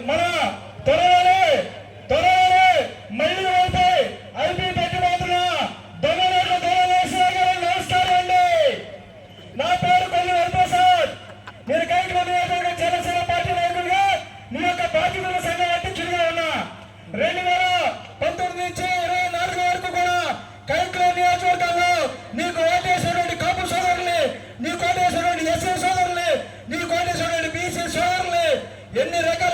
మన త్వరలోనే మళ్ళీ అయితే ఐపీ పెట్టబోతున్న దొంగ నమస్కారం అండి. నా పేరు కొల్లు వరప్రసాద్. నేను కైకలూరు నియోజకవర్గం జనసేన పార్టీ నాయకుడిగా మీ యొక్క బాధ్యతల సంఘం అధ్యక్షుడిగా ఉన్నా. 2019 నుంచి 2024 వరకు కూడా కైకలూరు నియోజకవర్గంలో నీకు ఓటేసినటువంటి కాపు సోదరుల్ని, నీకు ఓటేసినటువంటి ఎస్సీ సోదరుల్ని, నీకు ఓటేసినటువంటి బీసీ సోదరుల్ని ఎన్ని రకాల